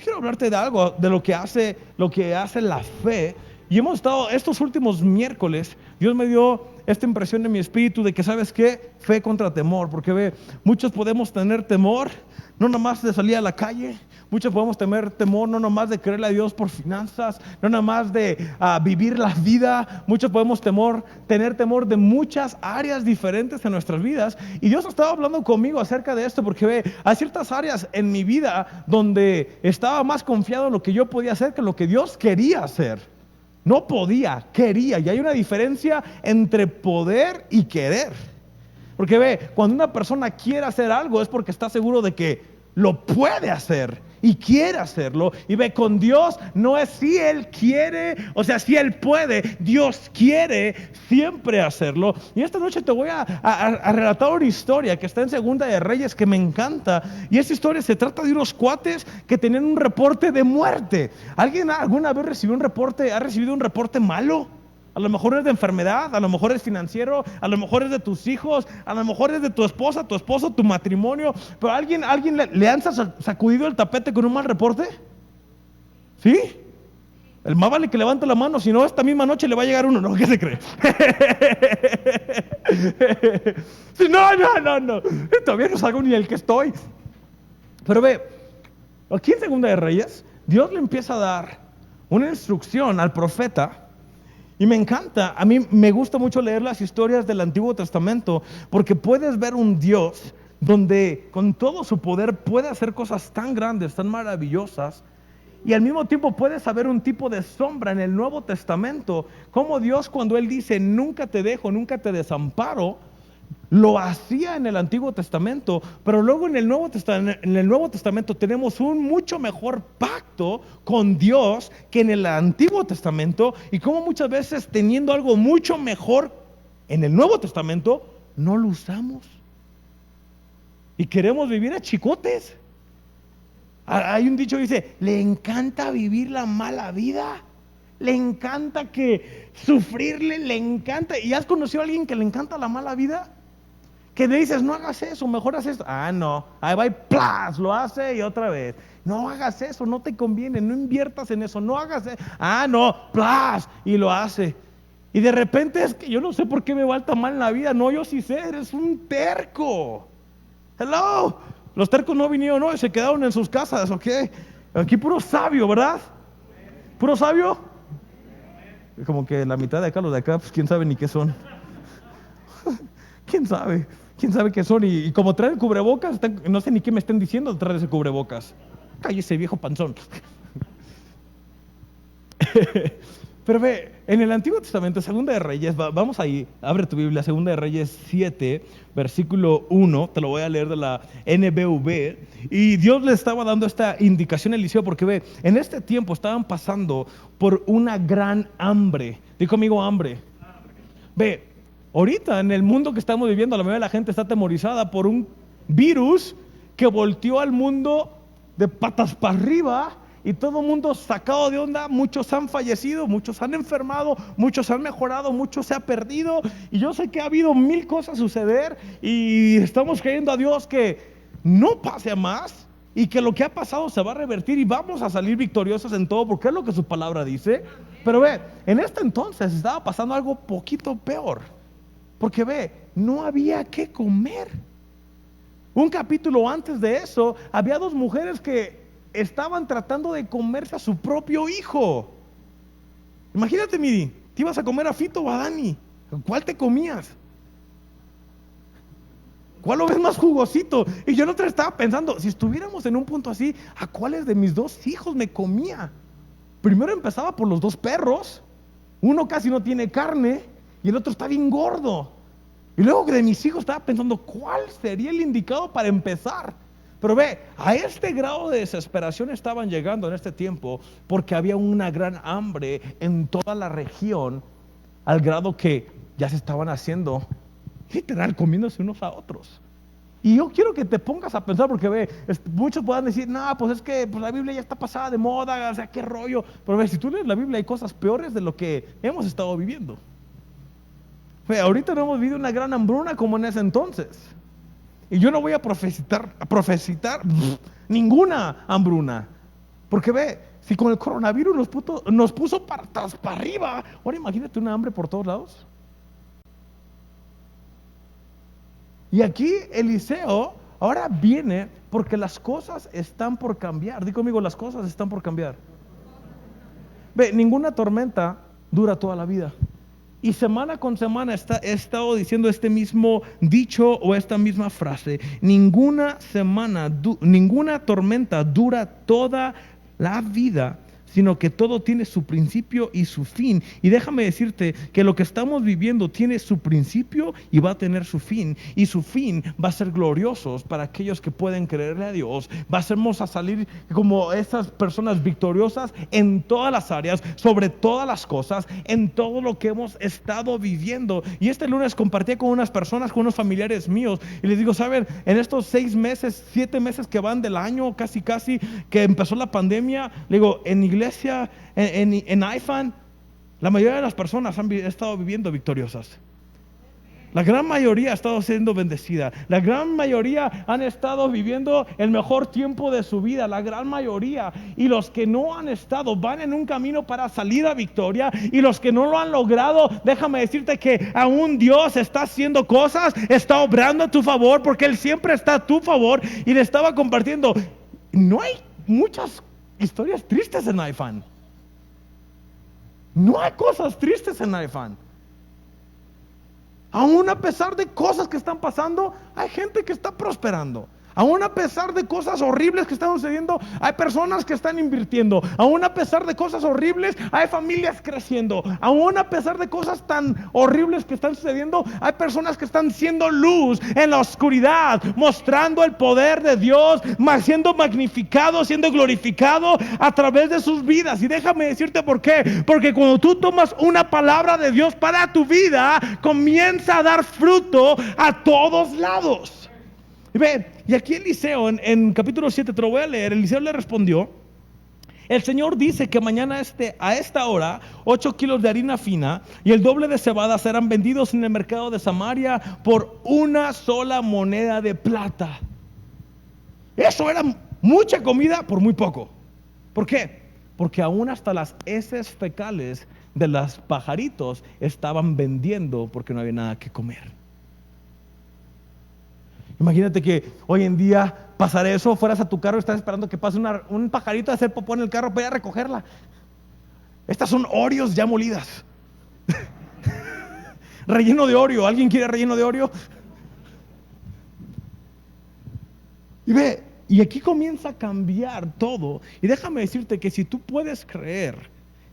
quiero hablarte de algo, de lo que hace la fe. Y hemos estado estos últimos miércoles, Dios me dio esta impresión en mi espíritu de que, ¿sabes qué? Fe contra temor, porque muchos podemos tener temor, no nomás de salir a la calle, muchos podemos tener temor no nomás de creerle a Dios por finanzas, no nomás de vivir la vida, muchos podemos tener temor de muchas áreas diferentes en nuestras vidas. Y Dios ha estado hablando conmigo acerca de esto, porque hay ciertas áreas en mi vida donde estaba más confiado en lo que yo podía hacer que en lo que Dios quería hacer. No podía, quería. Y hay una diferencia entre poder y querer. Porque cuando una persona quiere hacer algo es porque está seguro de que lo puede hacer y quiere hacerlo. Y con Dios no es si Él quiere, o sea, si Él puede, Dios quiere siempre hacerlo. Y esta noche te voy a relatar una historia que está en Segunda de Reyes que me encanta. Y esta historia se trata de unos cuates que tenían un reporte de muerte. ¿Alguien alguna vez ha recibido un reporte malo? A lo mejor es de enfermedad, a lo mejor es financiero, a lo mejor es de tus hijos, a lo mejor es de tu esposa, tu esposo, tu matrimonio. Pero ¿alguien le han sacudido el tapete con un mal reporte? ¿Sí? El más vale que levante la mano, si no esta misma noche le va a llegar uno, ¿no? ¿Qué se cree? Sí, no. Todavía no salgo ni el que estoy. Pero aquí en Segunda de Reyes, Dios le empieza a dar una instrucción al profeta. Y me encanta, a mí me gusta mucho leer las historias del Antiguo Testamento, porque puedes ver un Dios donde con todo su poder puede hacer cosas tan grandes, tan maravillosas, y al mismo tiempo puedes saber un tipo de sombra en el Nuevo Testamento, como Dios, cuando Él dice nunca te dejo, nunca te desamparo, lo hacía en el Antiguo Testamento, pero luego en el Nuevo Testamento tenemos un mucho mejor pacto con Dios que en el Antiguo Testamento, y como muchas veces teniendo algo mucho mejor en el Nuevo Testamento no lo usamos y queremos vivir a chicotes. Hay un dicho que dice: le encanta vivir la mala vida, le encanta sufrirle, le encanta. ¿Y has conocido a alguien que le encanta la mala vida? Que le dices, no hagas eso, mejor haz esto. No, ahí va y ¡plas! Lo hace y otra vez. No hagas eso, no te conviene, no inviertas en eso, no hagas eso. No, ¡plas! Y lo hace. Y de repente es que yo no sé por qué me va tan mal en la vida. No, yo sí sé, eres un terco. Hello. Los tercos no vinieron hoy, se quedaron en sus casas, ¿ok? Aquí puro sabio, ¿verdad? ¿Puro sabio? Como que la mitad de acá, los de acá, pues quién sabe ni qué son. ¿Quién sabe? ¿Quién sabe qué son? Y como traen cubrebocas, no sé ni qué me estén diciendo detrás de ese cubrebocas. Cállese, viejo panzón. Pero en el Antiguo Testamento, Segunda de Reyes, vamos ahí, abre tu Biblia, Segunda de Reyes 7, versículo 1, te lo voy a leer de la NBV, y Dios le estaba dando esta indicación a Eliseo, porque en este tiempo estaban pasando por una gran hambre. Di conmigo, hambre. Ahorita en el mundo que estamos viviendo, la mayoría de la gente está atemorizada por un virus que volteó al mundo de patas para arriba, y todo el mundo sacado de onda. Muchos han fallecido, muchos han enfermado, muchos han mejorado, muchos se ha perdido. Y yo sé que ha habido mil cosas suceder, y estamos creyendo a Dios que no pase a más, y que lo que ha pasado se va a revertir y vamos a salir victoriosos en todo, porque es lo que su palabra dice. Pero en este entonces estaba pasando algo poquito peor, porque no había qué comer. Un capítulo antes de eso, había dos mujeres que estaban tratando de comerse a su propio hijo. Imagínate, Miri, te ibas a comer a Fito o a Dani. ¿Cuál te comías? ¿Cuál lo ves más jugosito? Y yo el otro estaba pensando, si estuviéramos en un punto así, ¿a cuáles de mis dos hijos me comía? Primero empezaba por los dos perros. Uno casi no tiene carne y el otro está bien gordo. Y luego de mis hijos estaba pensando, ¿cuál sería el indicado para empezar? Pero a este grado de desesperación estaban llegando en este tiempo, porque había una gran hambre en toda la región, al grado que ya se estaban haciendo, literal, comiéndose unos a otros. Y yo quiero que te pongas a pensar, porque muchos puedan decir, no, pues es que la Biblia ya está pasada de moda, o sea, qué rollo. Pero si tú lees la Biblia, hay cosas peores de lo que hemos estado viviendo. Ahorita no hemos vivido una gran hambruna como en ese entonces. Y yo no voy a profetizar ninguna hambruna, Porque ve, si con el coronavirus nos puso para arriba, ahora imagínate una hambre por todos lados. Y aquí Eliseo ahora viene porque las cosas están por cambiar. Di conmigo, las cosas están por cambiar. Ve, ninguna tormenta dura toda la vida. Y semana con semana he estado diciendo este mismo dicho o esta misma frase. Ninguna tormenta dura toda la vida, sino que todo tiene su principio y su fin. Y déjame decirte que lo que estamos viviendo tiene su principio y va a tener su fin. Y su fin va a ser glorioso para aquellos que pueden creerle a Dios. Vamos a salir como esas personas victoriosas en todas las áreas, sobre todas las cosas, en todo lo que hemos estado viviendo. Y este lunes compartí con unas personas, con unos familiares míos, y les digo, ¿saben? En estos 6 meses, 7 meses que van del año, casi que empezó la pandemia, le digo, en iglesia, en IFAN, la mayoría de las personas han estado viviendo victoriosas. La gran mayoría ha estado siendo bendecida. La gran mayoría han estado viviendo el mejor tiempo de su vida. La gran mayoría. Y los que no han estado van en un camino para salir a victoria. Y los que no lo han logrado, déjame decirte que aún Dios está haciendo cosas, está obrando a tu favor, porque Él siempre está a tu favor. Y le estaba compartiendo, no hay muchas historias tristes en IFAN. No hay cosas tristes en IFAN. Aún a pesar de cosas que están pasando, hay gente que está prosperando. Aún a pesar de cosas horribles que están sucediendo, hay personas que están invirtiendo. Aún a pesar de cosas horribles, hay familias creciendo. Aún a pesar de cosas tan horribles que están sucediendo, hay personas que están siendo luz en la oscuridad, mostrando el poder de Dios, siendo magnificado, siendo glorificado a través de sus vidas. Y déjame decirte por qué. Porque cuando tú tomas una palabra de Dios para tu vida, comienza a dar fruto a todos lados. Y ve, y aquí Eliseo en capítulo 7, te lo voy a leer. Eliseo le respondió: el Señor dice que mañana a esta hora 8 kilos de harina fina y el doble de cebada serán vendidos en el mercado de Samaria por una sola moneda de plata. Eso era mucha comida por muy poco. ¿Por qué? Porque aún hasta las heces fecales de los pajaritos estaban vendiendo porque no había nada que comer. Imagínate que hoy en día pasar eso, fueras a tu carro y estás esperando que pase un pajarito a hacer popó en el carro para ir a recogerla. Estas son Oreos ya molidas. Relleno de Oreo. ¿Alguien quiere relleno de Oreo? Y ve, y aquí comienza a cambiar todo. Y déjame decirte que si tú puedes creer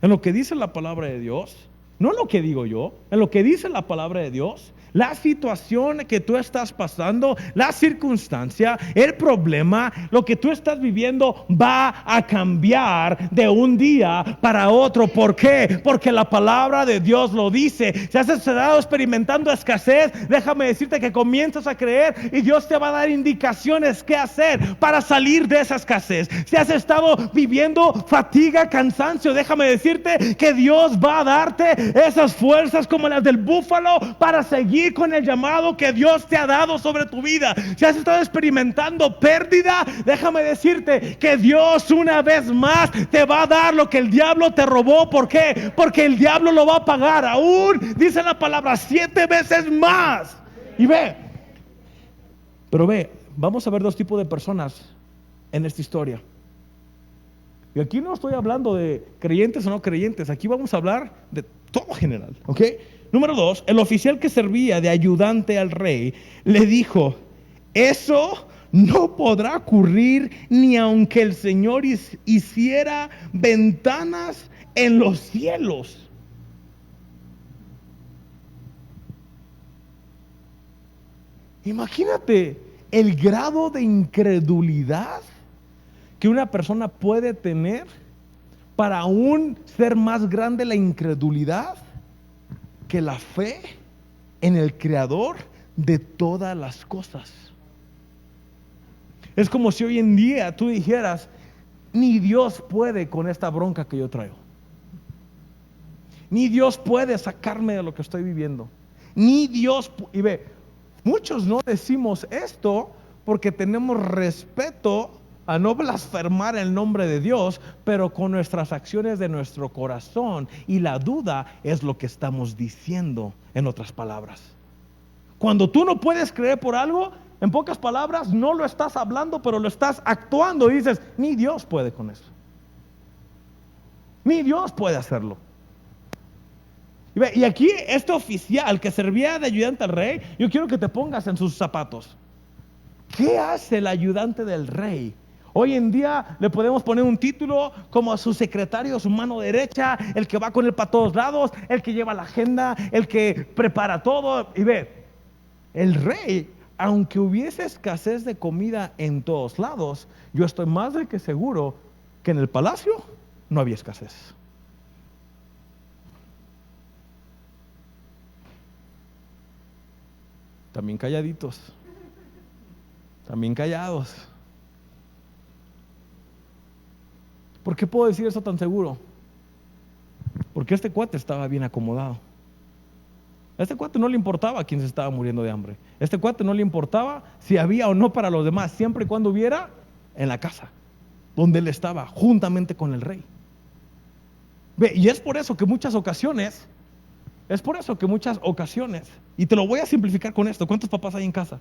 en lo que dice la palabra de Dios, no en lo que digo yo, en lo que dice la palabra de Dios, la situación que tú estás pasando, la circunstancia, el problema, lo que tú estás viviendo va a cambiar de un día para otro. ¿Por qué? Porque la palabra de Dios lo dice. Si has estado experimentando escasez, déjame decirte que comienzas a creer y Dios te va a dar indicaciones qué hacer para salir de esa escasez. Si has estado viviendo fatiga, cansancio, déjame decirte que Dios va a darte esas fuerzas como las del búfalo para seguir con el llamado que Dios te ha dado sobre tu vida. Si has estado experimentando pérdida, déjame decirte que Dios una vez más te va a dar lo que el diablo te robó. ¿Por qué? Porque el diablo lo va a pagar. Aún dice la palabra 7 veces más. Y pero vamos a ver 2 tipos de personas en esta historia. Y aquí no estoy hablando de creyentes o no creyentes. Aquí vamos a hablar de todo general, ¿ok? Número 2, el oficial que servía de ayudante al rey le dijo: eso no podrá ocurrir ni aunque el Señor hiciera ventanas en los cielos. Imagínate el grado de incredulidad que una persona puede tener para aún ser más grande la incredulidad que la fe en el Creador de todas las cosas. Es como si hoy en día tú dijeras: ni Dios puede con esta bronca que yo traigo. Ni Dios puede sacarme de lo que estoy viviendo. Ni Dios. Y muchos no decimos esto porque tenemos respeto a no blasfemar el nombre de Dios, pero con nuestras acciones de nuestro corazón. Y la duda es lo que estamos diciendo, en otras palabras. Cuando tú no puedes creer por algo, en pocas palabras, no lo estás hablando, pero lo estás actuando y dices, ni Dios puede con eso. Ni Dios puede hacerlo. Y aquí este oficial que servía de ayudante al rey, yo quiero que te pongas en sus zapatos. ¿Qué hace el ayudante del rey? Hoy en día le podemos poner un título como a su secretario, su mano derecha, el que va con él para todos lados, el que lleva la agenda, el que prepara todo. Y ve, el rey, aunque hubiese escasez de comida en todos lados, yo estoy más de que seguro que en el palacio no había escasez. También calladitos, también callados. ¿Por qué puedo decir eso tan seguro? Porque este cuate estaba bien acomodado. A este cuate no le importaba quién se estaba muriendo de hambre. A este cuate no le importaba si había o no para los demás, siempre y cuando hubiera en la casa donde él estaba, juntamente con el rey. Ve, y es por eso que muchas ocasiones, y te lo voy a simplificar con esto: ¿cuántos papás hay en casa?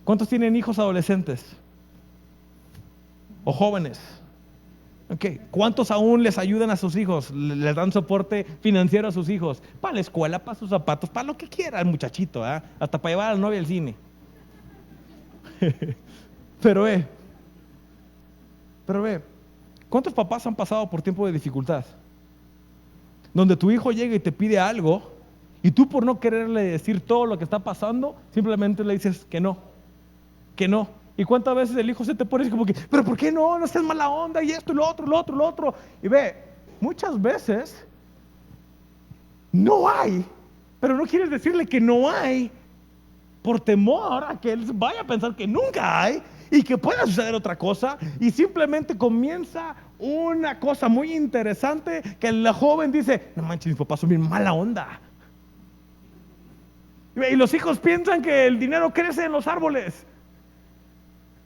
¿Cuántos tienen hijos adolescentes o jóvenes? Okay. ¿Cuántos aún les ayudan a sus hijos? Les dan soporte financiero a sus hijos, para la escuela, para sus zapatos, para lo que quiera el muchachito, hasta para llevar a la novia al cine. Pero ve, ¿cuántos papás han pasado por tiempo de dificultad? Donde tu hijo llega y te pide algo, y tú, por no quererle decir todo lo que está pasando, simplemente le dices que no. ¿Y cuántas veces el hijo se te pone así como que, pero ¿por qué no? No seas mala onda, y esto, y lo otro. Y ve, muchas veces no hay, pero no quieres decirle que no hay por temor a que él vaya a pensar que nunca hay y que pueda suceder otra cosa, y simplemente comienza una cosa muy interesante que la joven dice, no manches, mis papás son bien mala onda. Y los hijos piensan que el dinero crece en los árboles.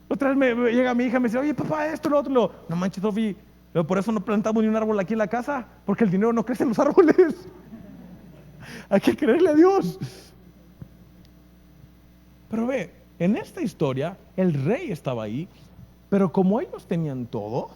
Otra vez me llega mi hija y me dice, oye papá, esto, lo otro. No manches, Sofi, por eso no plantamos ni un árbol aquí en la casa, porque el dinero no crece en los árboles. Hay que creerle a Dios. Pero ve, en esta historia el rey estaba ahí, pero como ellos tenían todo,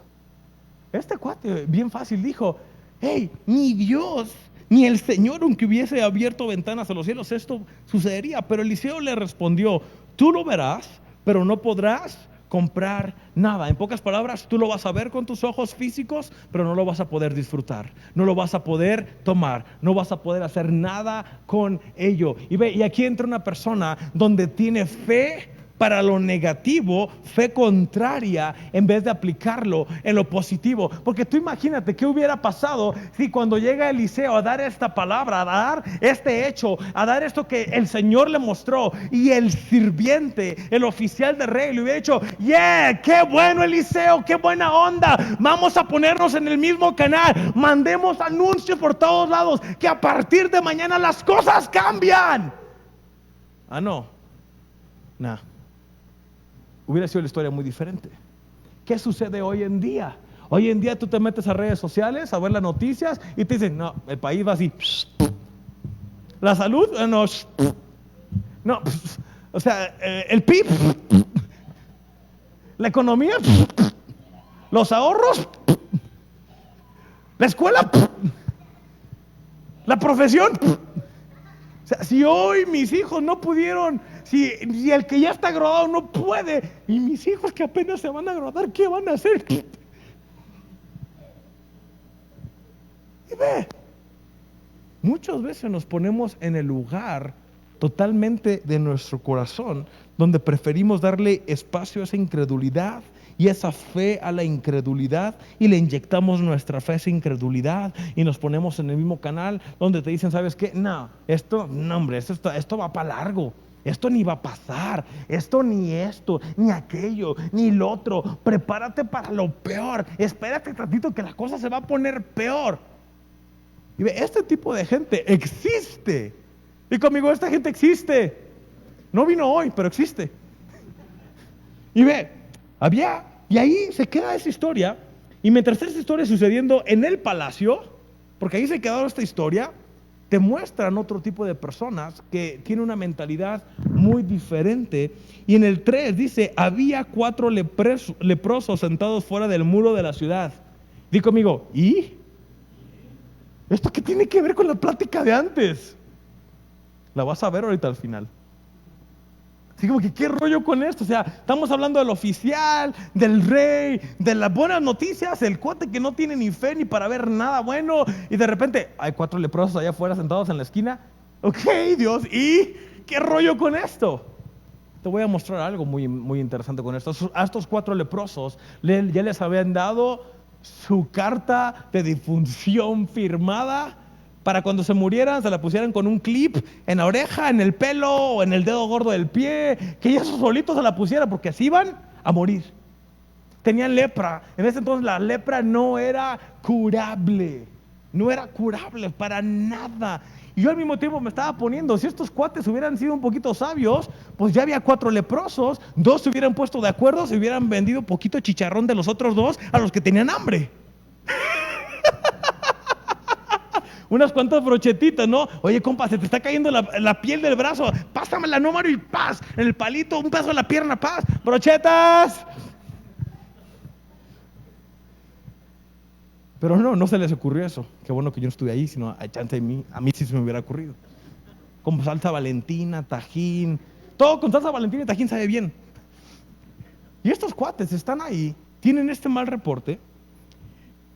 este cuate bien fácil dijo, hey, ni Dios ni el Señor, aunque hubiese abierto ventanas a los cielos, esto sucedería. Pero Eliseo le respondió, tú lo verás, pero no podrás comprar nada. En pocas palabras, tú lo vas a ver con tus ojos físicos, pero no lo vas a poder disfrutar, no lo vas a poder tomar, no vas a poder hacer nada con ello. Y ve, y aquí entra una persona donde tiene fe para lo negativo, fe contraria, en vez de aplicarlo en lo positivo. Porque tú imagínate qué hubiera pasado si cuando llega Eliseo a dar esta palabra, a dar este hecho, a dar esto que el Señor le mostró, y el sirviente, el oficial del rey, le hubiera dicho, yeah, qué bueno Eliseo, qué buena onda, vamos a ponernos en el mismo canal, mandemos anuncios por todos lados, que a partir de mañana las cosas cambian. No. Hubiera sido la historia muy diferente. ¿Qué sucede hoy en día? Hoy en día tú te metes a redes sociales a ver las noticias y te dicen, no, el país va así. La salud, no. O sea, el PIB, la economía, los ahorros, la escuela, la profesión. O sea, si hoy mis hijos no pudieron, si el que ya está graduado no puede, y mis hijos que apenas se van a graduar, ¿qué van a hacer? Y ve, muchas veces nos ponemos en el lugar totalmente de nuestro corazón, donde preferimos darle espacio a esa incredulidad y esa fe a la incredulidad, y le inyectamos nuestra fe a esa incredulidad, y nos ponemos en el mismo canal donde te dicen, ¿sabes qué? No, hombre, esto va para largo. Esto ni va a pasar, esto, ni aquello, ni lo otro. Prepárate para lo peor. Espérate tantito que la cosa se va a poner peor. Y ve, este tipo de gente existe. Y conmigo, esta gente existe. No vino hoy, pero existe. Y ve, Y ahí se queda esa historia. Y mientras esa historia sucediendo en el palacio, porque ahí se quedó esta historia, te muestran otro tipo de personas que tienen una mentalidad muy diferente. Y en el 3 dice, había 4 leprosos sentados fuera del muro de la ciudad. Di conmigo, ¿y? ¿Esto qué tiene que ver con la plática de antes? La vas a ver ahorita al final. Así como que, ¿qué rollo con esto? O sea, estamos hablando del oficial, del rey, de las buenas noticias, el cuate que no tiene ni fe ni para ver nada bueno, y de repente hay 4 leprosos allá afuera sentados en la esquina. Ok, Dios, ¿y qué rollo con esto? Te voy a mostrar algo muy, muy interesante con esto. A estos 4 leprosos ya les habían dado su carta de difunción firmada, para cuando se murieran se la pusieran con un clip en la oreja, en el pelo o en el dedo gordo del pie, que ellos solitos se la pusieran porque así iban a morir. Tenían lepra. En ese entonces la lepra no era curable para nada. Y yo al mismo tiempo me estaba poniendo, si estos cuates hubieran sido un poquito sabios, pues ya había 4 leprosos, 2 se hubieran puesto de acuerdo, se hubieran vendido poquito chicharrón de los otros 2 a los que tenían hambre. Unas cuantas brochetitas, ¿no? Oye, compa, se te está cayendo la piel del brazo, pásamela, no, Mario, y paz, en el palito, un pedazo de la pierna, paz, brochetas. Pero no se les ocurrió eso. Qué bueno que yo no estuve ahí, sino a chance a mí sí se me hubiera ocurrido. Con salsa Valentina, tajín, todo con salsa Valentina y tajín sabe bien. Y estos cuates están ahí, tienen este mal reporte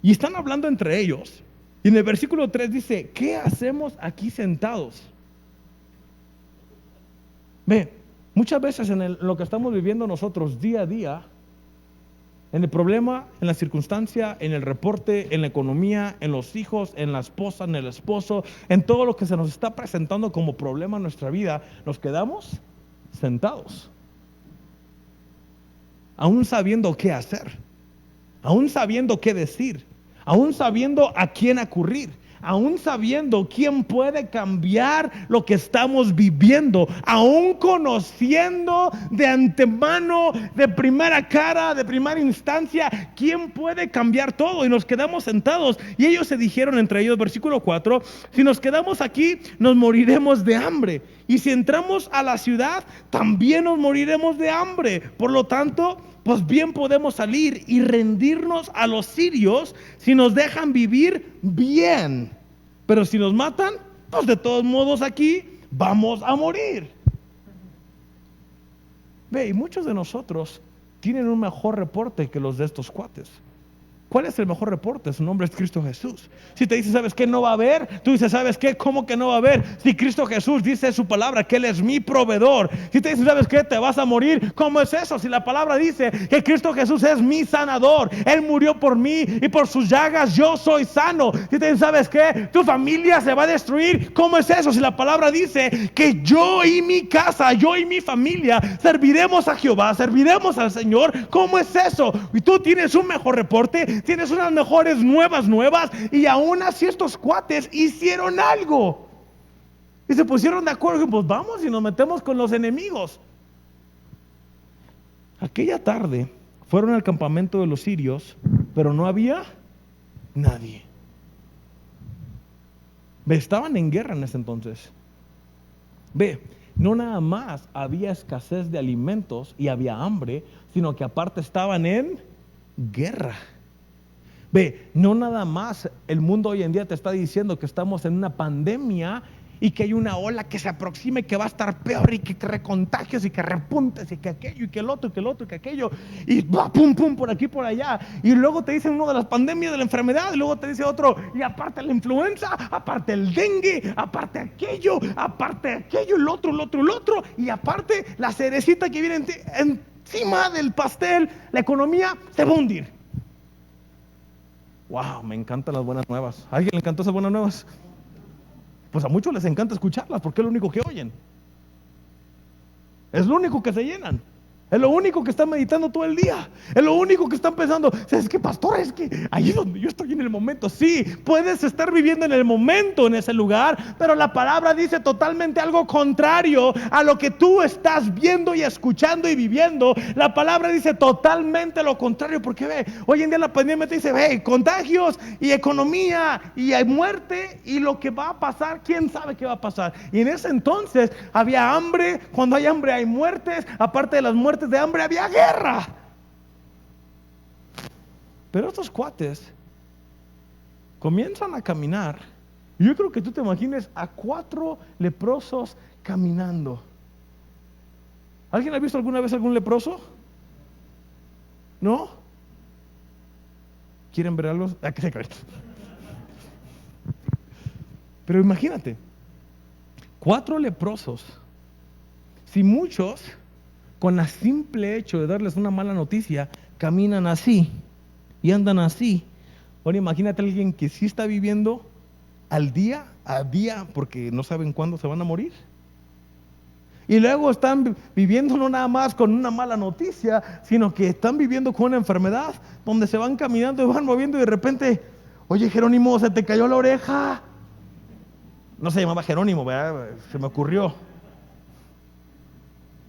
y están hablando entre ellos. Y en el versículo 3 dice, ¿qué hacemos aquí sentados? Ve, muchas veces en lo que estamos viviendo nosotros día a día, en el problema, en la circunstancia, en el reporte, en la economía, en los hijos, en la esposa, en el esposo, en todo lo que se nos está presentando como problema en nuestra vida, nos quedamos sentados, aún sabiendo qué hacer, aún sabiendo qué decir, aún sabiendo a quién acudir, aún sabiendo quién puede cambiar lo que estamos viviendo, aún conociendo de antemano, de primera cara, de primera instancia, quién puede cambiar todo. Y nos quedamos sentados. Y ellos se dijeron entre ellos, versículo 4, si nos quedamos aquí, nos moriremos de hambre. Y si entramos a la ciudad, también nos moriremos de hambre. Por lo tanto, pues bien podemos salir y rendirnos a los sirios si nos dejan vivir bien. Pero si nos matan, pues de todos modos aquí vamos a morir. Ve, y muchos de nosotros tienen un mejor reporte que los de estos cuates. ¿Cuál es el mejor reporte? Su nombre es Cristo Jesús. Si te dice, ¿sabes qué? No va a haber. Tú dices, ¿sabes qué? ¿Cómo que no va a haber? Si Cristo Jesús dice en su palabra que Él es mi proveedor. Si te dice, ¿sabes qué? Te vas a morir. ¿Cómo es eso? Si la palabra dice que Cristo Jesús es mi sanador. Él murió por mí y por sus llagas yo soy sano. Si te dice, ¿sabes qué? Tu familia se va a destruir. ¿Cómo es eso? Si la palabra dice que yo y mi casa, yo y mi familia serviremos a Jehová, serviremos al Señor. ¿Cómo es eso? Y tú tienes un mejor reporte, tienes unas mejores nuevas, y aún así estos cuates hicieron algo y se pusieron de acuerdo, pues vamos y nos metemos con los enemigos. Aquella tarde fueron al campamento de los sirios, pero no había nadie. Estaban en guerra en ese entonces. No nada más había escasez de alimentos y había hambre, sino que aparte estaban en guerra. No nada más el mundo hoy en día te está diciendo que estamos en una pandemia y que hay una ola que se aproxima y que va a estar peor y que recontagios y que repuntes y que aquello y que el otro y que el otro y que aquello y pum pum por aquí por allá, y luego te dicen uno de las pandemias de la enfermedad y luego te dice otro, y aparte la influenza, aparte el dengue, aparte aquello, el otro y aparte la cerecita que viene encima del pastel, la economía se va a hundir. Wow, me encantan las buenas nuevas. ¿A alguien le encantó esas buenas nuevas? Pues a muchos les encanta escucharlas porque es lo único que oyen. Es lo único que se llenan. Es lo único que están meditando todo el día. Es lo único que están pensando. Es que pastor, es que ahí es donde yo estoy en el momento. Sí, puedes estar viviendo en el momento en ese lugar, pero la palabra dice totalmente algo contrario a lo que tú estás viendo y escuchando y viviendo. La palabra dice totalmente lo contrario, porque ve, hoy en día la pandemia te dice, ve, contagios y economía y hay muerte y lo que va a pasar, quién sabe qué va a pasar. Y en ese entonces había hambre. Cuando hay hambre hay muertes. Aparte de las muertes de hambre había guerra. Pero estos cuates comienzan a caminar. Yo creo que tú te imagines a 4 leprosos caminando. ¿Alguien ha visto alguna vez algún leproso? ¿No? ¿Quieren ver algo? Pero imagínate, 4 leprosos. Si muchos, con el simple hecho de darles una mala noticia, caminan así y andan así. Ahora imagínate a alguien que sí está viviendo al día a día porque no saben cuándo se van a morir. Y luego están viviendo no nada más con una mala noticia, sino que están viviendo con una enfermedad donde se van caminando y van moviendo y de repente, oye Jerónimo, se te cayó la oreja. No se llamaba Jerónimo, ¿verdad? Se me ocurrió.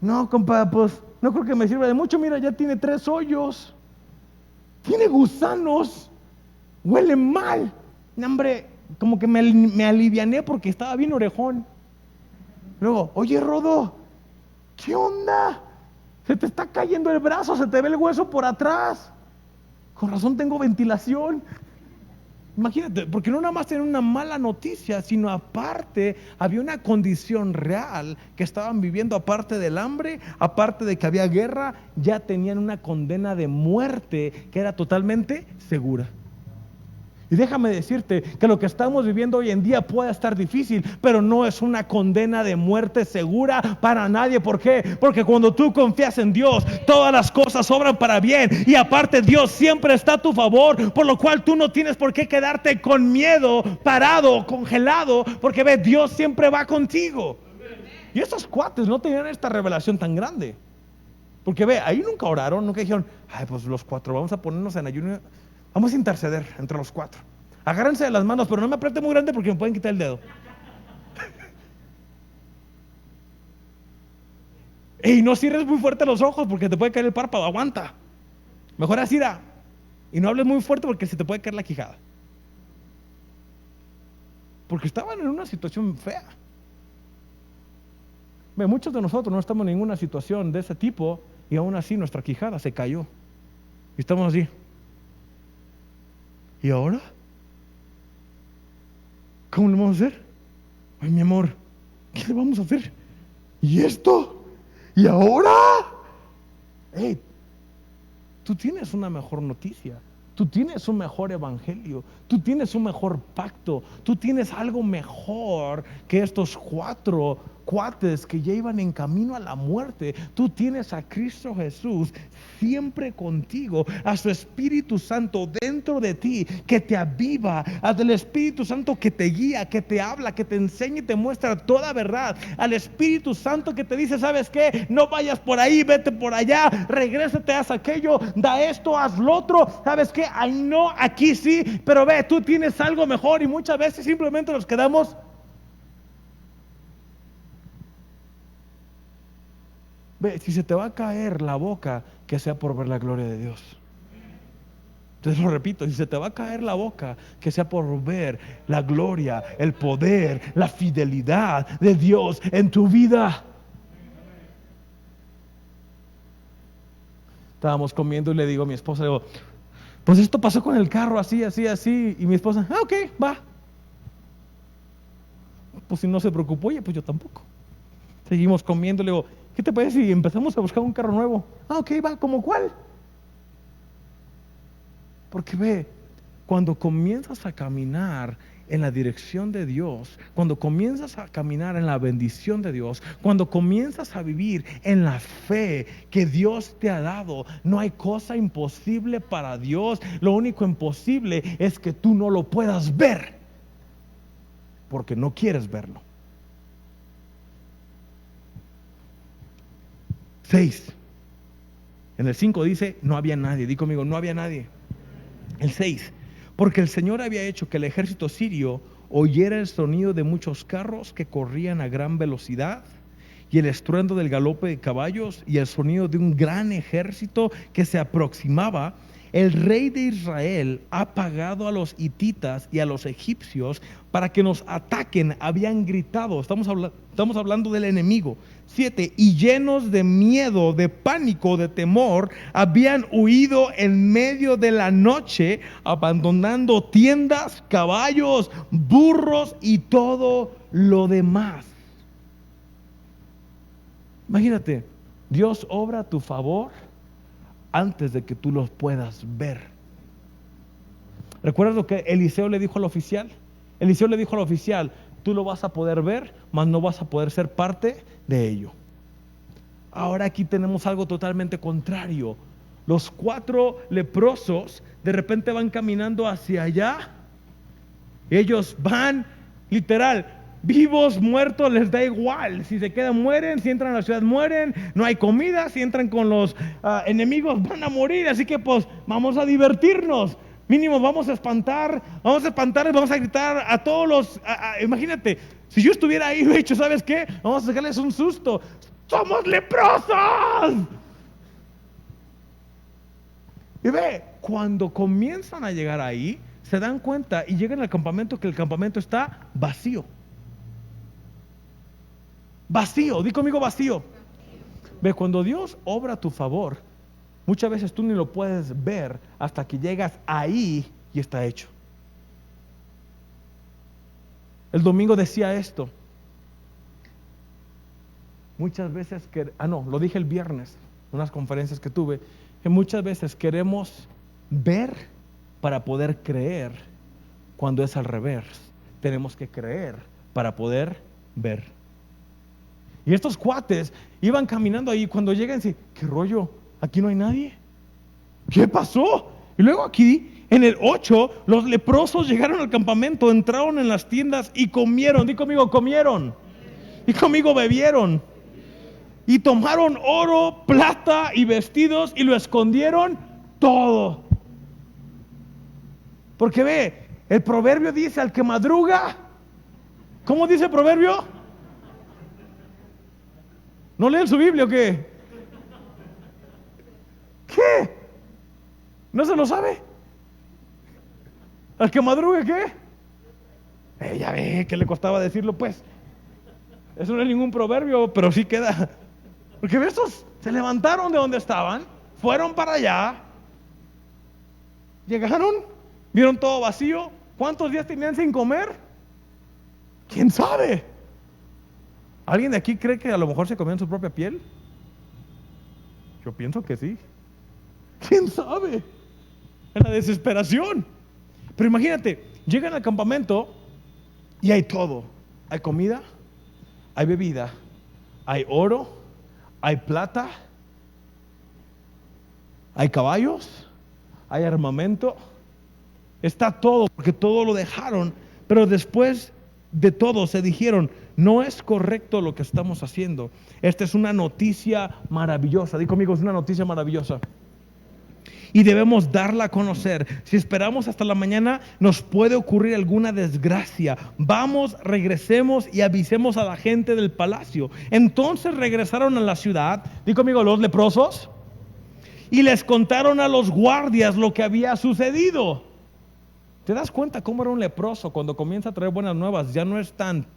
No, compa, pues no creo que me sirva de mucho. Mira, ya tiene 3 hoyos. Tiene gusanos. Huele mal. No, hombre, como que me aliviané porque estaba bien orejón. Luego, oye Rodo, ¿qué onda? Se te está cayendo el brazo, se te ve el hueso por atrás. Con razón tengo ventilación. Imagínate, porque no nada más tenían una mala noticia, sino aparte había una condición real que estaban viviendo, aparte del hambre, aparte de que había guerra, ya tenían una condena de muerte que era totalmente segura. Y déjame decirte que lo que estamos viviendo hoy en día puede estar difícil, pero no es una condena de muerte segura para nadie. ¿Por qué? Porque cuando tú confías en Dios, todas las cosas obran para bien. Y aparte Dios siempre está a tu favor, por lo cual tú no tienes por qué quedarte con miedo, parado, congelado, porque ve, Dios siempre va contigo. Y estos cuates no tenían esta revelación tan grande. Porque ve, ahí nunca oraron, nunca dijeron, ay, pues los 4 vamos a ponernos en ayuno. Vamos a interceder entre los 4. Agárrense de las manos, pero no me apriete muy grande porque me pueden quitar el dedo. Y no cierres muy fuerte los ojos porque te puede caer el párpado. Aguanta. Mejor así da. Y no hables muy fuerte porque se te puede caer la quijada. Porque estaban en una situación fea. Muchos de nosotros no estamos en ninguna situación de ese tipo y aún así nuestra quijada se cayó. Y estamos así. ¿Y ahora? ¿Cómo le vamos a hacer? Ay, mi amor, ¿qué le vamos a hacer? ¿Y esto? ¿Y ahora? Hey, tú tienes una mejor noticia. Tú tienes un mejor evangelio. Tú tienes un mejor pacto. Tú tienes algo mejor que estos 4 cuates que ya iban en camino a la muerte. Tú tienes a Cristo Jesús siempre contigo, a su Espíritu Santo dentro de ti que te aviva, al Espíritu Santo que te guía, que te habla, que te enseña y te muestra toda verdad, al Espíritu Santo que te dice, ¿sabes qué? No vayas por ahí, vete por allá, regrésate, haz aquello, da esto, haz lo otro. ¿Sabes qué? Ay, no, aquí sí, pero ve, tú tienes algo mejor. Y muchas veces simplemente nos quedamos. Ve, si se te va a caer la boca, que sea por ver la gloria de Dios. Entonces lo repito, si se te va a caer la boca, que sea por ver la gloria, el poder, la fidelidad de Dios en tu vida. Estábamos comiendo y le digo a mi esposa, digo, pues esto pasó con el carro, así, así, así. Y mi esposa, ok, va. Pues si no se preocupó ella, pues yo tampoco. Seguimos comiendo, le digo, ¿qué te parece si empezamos a buscar un carro nuevo? Ok, va, ¿cómo cuál? Porque ve, cuando comienzas a caminar en la dirección de Dios, cuando comienzas a caminar en la bendición de Dios, cuando comienzas a vivir en la fe que Dios te ha dado, no hay cosa imposible para Dios. Lo único imposible es que tú no lo puedas ver, porque no quieres verlo. 6. En el 5 dice, no había nadie. Di conmigo, no había nadie. El 6, porque el Señor había hecho que el ejército sirio oyera el sonido de muchos carros que corrían a gran velocidad, y el estruendo del galope de caballos, y el sonido de un gran ejército que se aproximaba. El rey de Israel ha pagado a los hititas y a los egipcios para que nos ataquen. Habían gritado, estamos hablando del enemigo. 7, y llenos de miedo, de pánico, de temor, habían huido en medio de la noche, abandonando tiendas, caballos, burros y todo lo demás. Imagínate, Dios obra a tu favor antes de que tú los puedas ver. ¿Recuerdas lo que Eliseo le dijo al oficial? Eliseo le dijo al oficial, tú lo vas a poder ver, mas no vas a poder ser parte de ello. Ahora aquí tenemos algo totalmente contrario. Los 4 leprosos de repente van caminando hacia allá. Ellos van, literal, vivos, muertos, les da igual. Si se quedan, mueren. Si entran a la ciudad, mueren. No hay comida. Si entran con los enemigos, van a morir. Así que pues vamos a divertirnos. Mínimo vamos a espantar, vamos a gritar a todos los... imagínate, si yo estuviera ahí, de hecho, ¿sabes qué? Vamos a sacarles un susto. ¡Somos leprosos! Y ve, cuando comienzan a llegar ahí, se dan cuenta y llegan al campamento, que el campamento está vacío. Vacío, di conmigo vacío. Ve, cuando Dios obra a tu favor, muchas veces tú ni lo puedes ver hasta que llegas ahí y está hecho. El domingo decía esto. Muchas veces lo dije el viernes, en unas conferencias que tuve, que muchas veces queremos ver para poder creer, cuando es al revés. Tenemos que creer para poder ver. Y estos cuates iban caminando ahí, cuando llegan, dicen, ¿qué rollo? Aquí no hay nadie. ¿Qué pasó? Y luego aquí, en el 8, los leprosos llegaron al campamento, entraron en las tiendas y comieron. Di conmigo, comieron. Y conmigo, bebieron. Y tomaron oro, plata y vestidos y lo escondieron todo. Porque ve, el proverbio dice, al que madruga. ¿Cómo dice el proverbio? ¿No leen su Biblia o qué? ¿Qué? ¿No se lo sabe? ¿Al que madrugue qué? Ya ve que le costaba decirlo, pues. Eso no es ningún proverbio, pero sí queda. Porque estos se levantaron de donde estaban, fueron para allá, llegaron, vieron todo vacío. ¿Cuántos días tenían sin comer? ¿Quién sabe? ¿Alguien de aquí cree que a lo mejor se comían su propia piel? Yo pienso que sí. ¿Quién sabe? En la desesperación. Pero imagínate, llegan al campamento y hay todo. Hay comida, hay bebida, hay oro, hay plata, hay caballos, hay armamento. Está todo, porque todo lo dejaron. Pero después de todo se dijeron, no es correcto lo que estamos haciendo. Esta es una noticia maravillosa. Di conmigo, es una noticia maravillosa. Y debemos darla a conocer. Si esperamos hasta la mañana, nos puede ocurrir alguna desgracia. Vamos, regresemos y avisemos a la gente del palacio. Entonces regresaron a la ciudad, di conmigo, los leprosos, y les contaron a los guardias lo que había sucedido. ¿Te das cuenta cómo era un leproso cuando comienza a traer buenas nuevas? Ya no es tan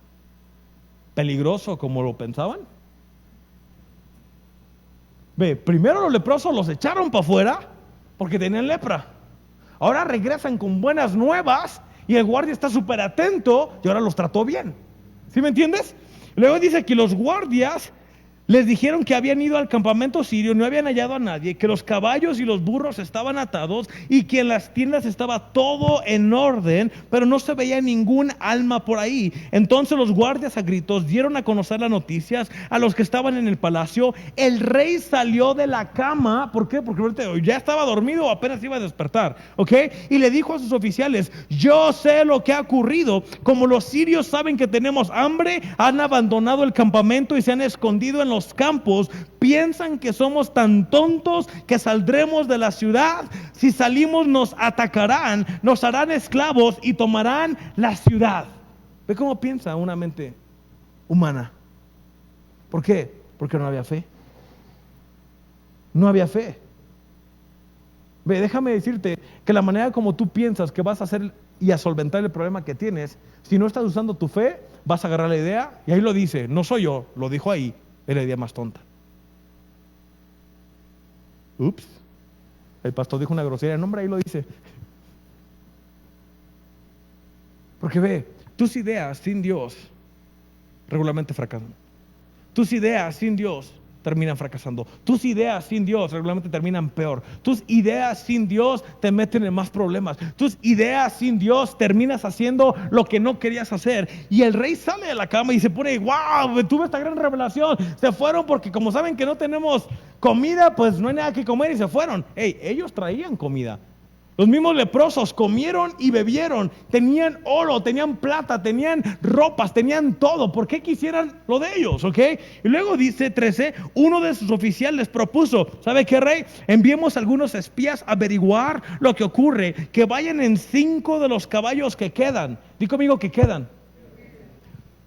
peligroso como lo pensaban. Ve, primero los leprosos los echaron para afuera porque tenían lepra. Ahora regresan con buenas nuevas y el guardia está súper atento y ahora los trató bien. ¿Sí me entiendes? Luego dice que los guardias les dijeron que habían ido al campamento sirio, no habían hallado a nadie, que los caballos y los burros estaban atados y que en las tiendas estaba todo en orden, pero no se veía ningún alma por ahí. Entonces los guardias a gritos dieron a conocer las noticias a los que estaban en el palacio. El rey salió de la cama. ¿Por qué? Porque ya estaba dormido o apenas iba a despertar, ¿ok? Y le dijo a sus oficiales, yo sé lo que ha ocurrido. Como los sirios saben que tenemos hambre, han abandonado el campamento y se han escondido en los los campos piensan que somos tan tontos que saldremos de la ciudad. Si salimos nos atacarán, nos harán esclavos y tomarán la ciudad. ¿Ve cómo piensa una mente humana? ¿Por qué? Porque no había fe. No había fe. Ve, déjame decirte que la manera como tú piensas que vas a hacer y a solventar el problema que tienes, si no estás usando tu fe, vas a agarrar la idea, y ahí lo dice, no soy yo, lo dijo ahí, es la idea más tonta. Ups, el pastor dijo una grosería, el nombre ahí lo dice. Porque ve, tus ideas sin Dios regularmente fracasan. Tus ideas sin Dios terminan fracasando. Tus ideas sin Dios regularmente terminan peor. Tus ideas sin Dios te meten en más problemas. Tus ideas sin Dios terminas haciendo lo que no querías hacer. Y el rey sale de la cama y se pone, wow, tuve esta gran revelación. Se fueron porque como saben que no tenemos comida, pues no hay nada que comer y se fueron. Hey, ellos traían comida. Los mismos leprosos comieron y bebieron, tenían oro, tenían plata, tenían ropas, tenían todo. ¿Por qué quisieran lo de ellos? ¿Ok? Y luego dice 13, uno de sus oficiales propuso, ¿sabe qué, rey? Enviemos algunos espías a averiguar lo que ocurre, que vayan en 5 de los caballos que quedan. Di conmigo que quedan.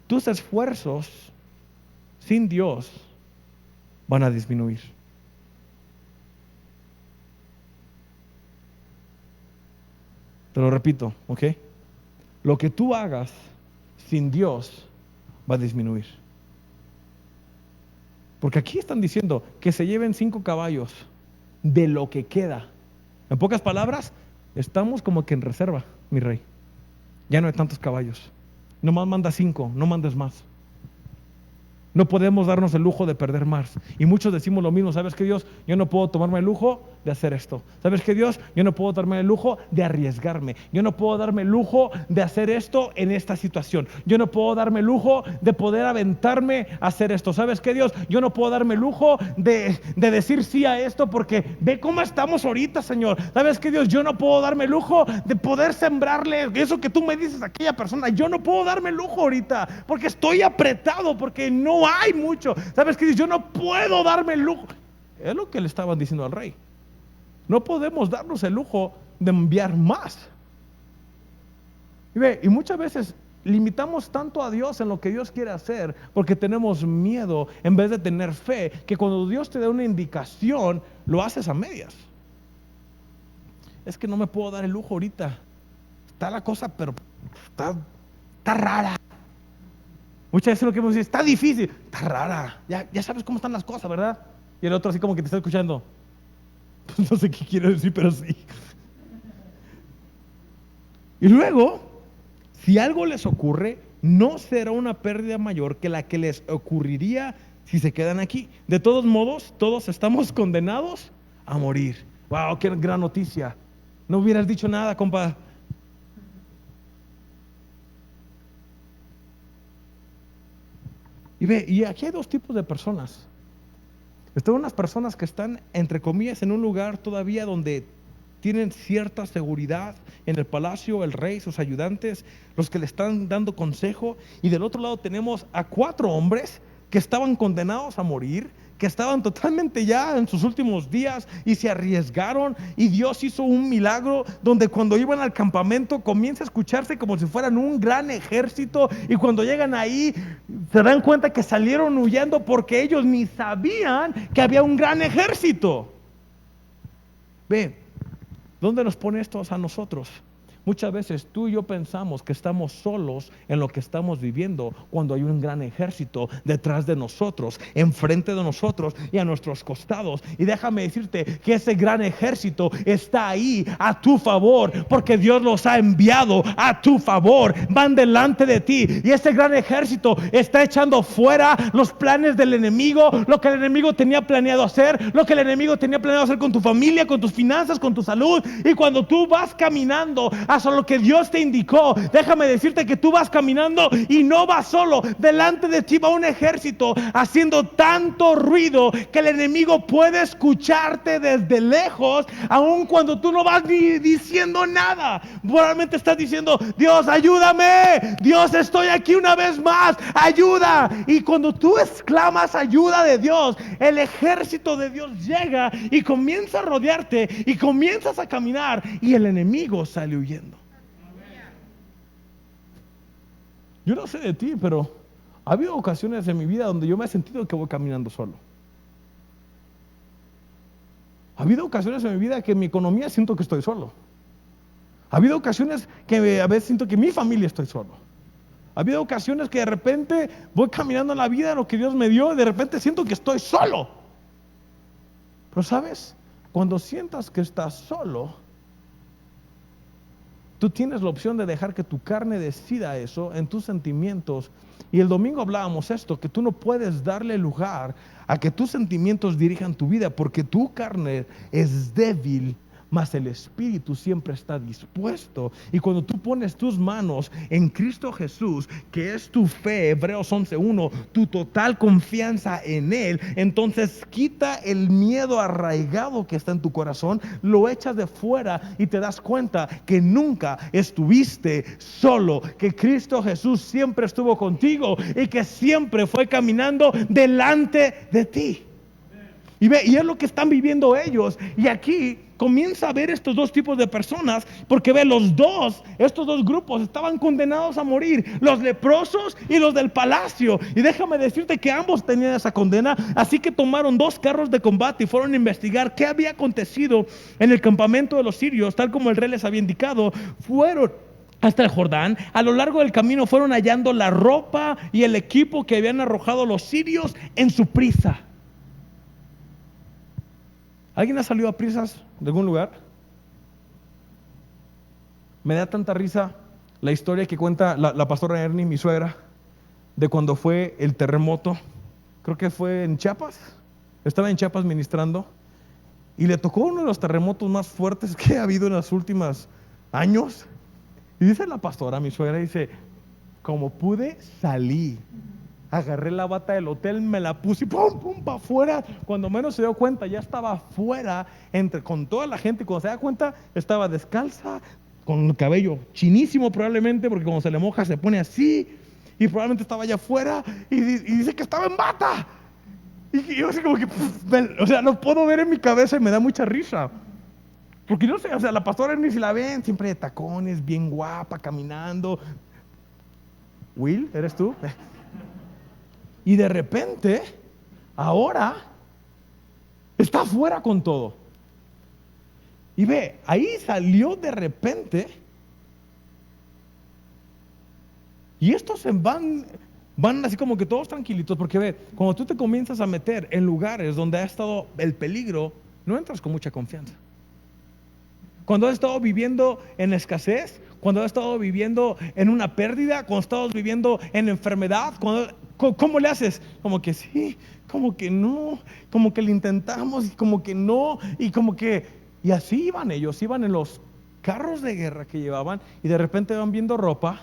Tus esfuerzos sin Dios van a disminuir. Te lo repito, ¿ok? Lo que tú hagas sin Dios va a disminuir. Porque aquí están diciendo que se lleven 5 caballos de lo que queda. En pocas palabras, estamos como que en reserva, mi rey. Ya no hay tantos caballos. Nomás manda 5, no mandes más. No podemos darnos el lujo de perder más. Y muchos decimos lo mismo. ¿Sabes qué, Dios? Yo no puedo tomarme el lujo de hacer esto. ¿Sabes qué, Dios? Yo no puedo darme el lujo de arriesgarme. Yo no puedo darme el lujo de hacer esto en esta situación. Yo no puedo darme el lujo de poder aventarme a hacer esto. ¿Sabes qué, Dios? Yo no puedo darme el lujo de decir sí a esto porque ve cómo estamos ahorita, Señor. ¿Sabes qué, Dios? Yo no puedo darme el lujo de poder sembrarle eso que tú me dices a aquella persona. Yo no puedo darme el lujo ahorita porque estoy apretado, porque no hay mucho. ¿Sabes qué? Yo no puedo darme el lujo. Es lo que le estaban diciendo al rey. No podemos darnos el lujo de enviar más. Y muchas veces limitamos tanto a Dios en lo que Dios quiere hacer porque tenemos miedo en vez de tener fe, que cuando Dios te da una indicación, lo haces a medias. Es que no me puedo dar el lujo ahorita. Está la cosa, pero está rara. Muchas veces lo que hemos dicho, está difícil, está rara, ya sabes cómo están las cosas, ¿verdad? Y el otro así como que te está escuchando. Pues no sé qué quiere decir, pero sí. Y luego, si algo les ocurre, no será una pérdida mayor que la que les ocurriría si se quedan aquí. De todos modos, todos estamos condenados a morir. Wow, qué gran noticia. No hubieras dicho nada, compa. Y aquí hay 2 tipos de personas. Están unas personas que están, entre comillas, en un lugar todavía donde tienen cierta seguridad en el palacio, el rey, sus ayudantes, los que le están dando consejo. Y del otro lado tenemos a 4 hombres que estaban condenados a morir, que estaban totalmente ya en sus últimos días y se arriesgaron, y Dios hizo un milagro donde cuando iban al campamento comienza a escucharse como si fueran un gran ejército, y cuando llegan ahí se dan cuenta que salieron huyendo porque ellos ni sabían que había un gran ejército. Ve, ¿dónde nos pone esto a nosotros? Muchas veces tú y yo pensamos que estamos solos en lo que estamos viviendo cuando hay un gran ejército detrás de nosotros, enfrente de nosotros y a nuestros costados. Y déjame decirte que ese gran ejército está ahí a tu favor, porque Dios los ha enviado a tu favor. Van delante de ti y ese gran ejército está echando fuera los planes del enemigo, lo que el enemigo tenía planeado hacer, lo que el enemigo tenía planeado hacer con tu familia, con tus finanzas, con tu salud. Y cuando tú vas caminando vas a lo que Dios te indicó, déjame decirte que tú vas caminando y no vas solo. Delante de ti va un ejército haciendo tanto ruido que el enemigo puede escucharte desde lejos, aun cuando tú no vas ni diciendo nada. Probablemente estás diciendo: Dios, ayúdame, Dios, estoy aquí una vez más, ayuda. Y cuando tú exclamas ayuda de Dios, el ejército de Dios llega y comienza a rodearte y comienzas a caminar y el enemigo sale huyendo. Yo no sé de ti, pero ha habido ocasiones en mi vida donde yo me he sentido que voy caminando solo. Ha habido ocasiones en mi vida que en mi economía siento que estoy solo. Ha habido ocasiones que a veces siento que en mi familia estoy solo. Ha habido ocasiones que de repente voy caminando en la vida, lo que Dios me dio, y de repente siento que estoy solo. Pero ¿sabes? Cuando sientas que estás solo, tú tienes la opción de dejar que tu carne decida eso en tus sentimientos. Y el domingo hablábamos esto, que tú no puedes darle lugar a que tus sentimientos dirijan tu vida, porque tu carne es débil, mas el Espíritu siempre está dispuesto. Y cuando tú pones tus manos en Cristo Jesús, que es tu fe, Hebreos 11:1, tu total confianza en Él, entonces quita el miedo arraigado que está en tu corazón, lo echas de fuera y te das cuenta que nunca estuviste solo, que Cristo Jesús siempre estuvo contigo y que siempre fue caminando delante de ti. Y ve, y es lo que están viviendo ellos. Y aquí comienza a ver estos dos tipos de personas, porque ve, estos dos grupos estaban condenados a morir, los leprosos y los del palacio. Y déjame decirte que ambos tenían esa condena, así que tomaron 2 carros de combate y fueron a investigar qué había acontecido en el campamento de los sirios, tal como el rey les había indicado. Fueron hasta el Jordán. A lo largo del camino fueron hallando la ropa y el equipo que habían arrojado los sirios en su prisa. ¿Alguien ha salido a prisas de algún lugar? Me da tanta risa la historia que cuenta la pastora Ernie, mi suegra, de cuando fue el terremoto. Creo que fue en Chiapas. Estaba en Chiapas ministrando y le tocó uno de los terremotos más fuertes que ha habido en los últimos años. Y dice la pastora, mi suegra, dice: como pude, salí. Agarré la bata del hotel, me la puse y pum, pum, para afuera. Cuando menos se dio cuenta, ya estaba afuera con toda la gente. Y cuando se da cuenta, estaba descalza, con el cabello chinísimo probablemente, porque cuando se le moja se pone así. Y probablemente estaba allá afuera y dice que estaba en bata. Y yo así como que, lo puedo ver en mi cabeza y me da mucha risa. Porque no sé, la pastora ni si la ven, siempre de tacones, bien guapa, caminando. Will, ¿eres tú? Y de repente, ahora, está afuera con todo. Y ve, ahí salió de repente. Y estos van así como que todos tranquilitos. Porque ve, cuando tú te comienzas a meter en lugares donde ha estado el peligro, no entras con mucha confianza. Cuando has estado viviendo en escasez, cuando has estado viviendo en una pérdida, cuando has estado viviendo en enfermedad, ¿cómo le haces? Como que sí, como que no, como que lo intentamos, y como que no, y así iban ellos, iban en los carros de guerra que llevaban, y de repente van viendo ropa,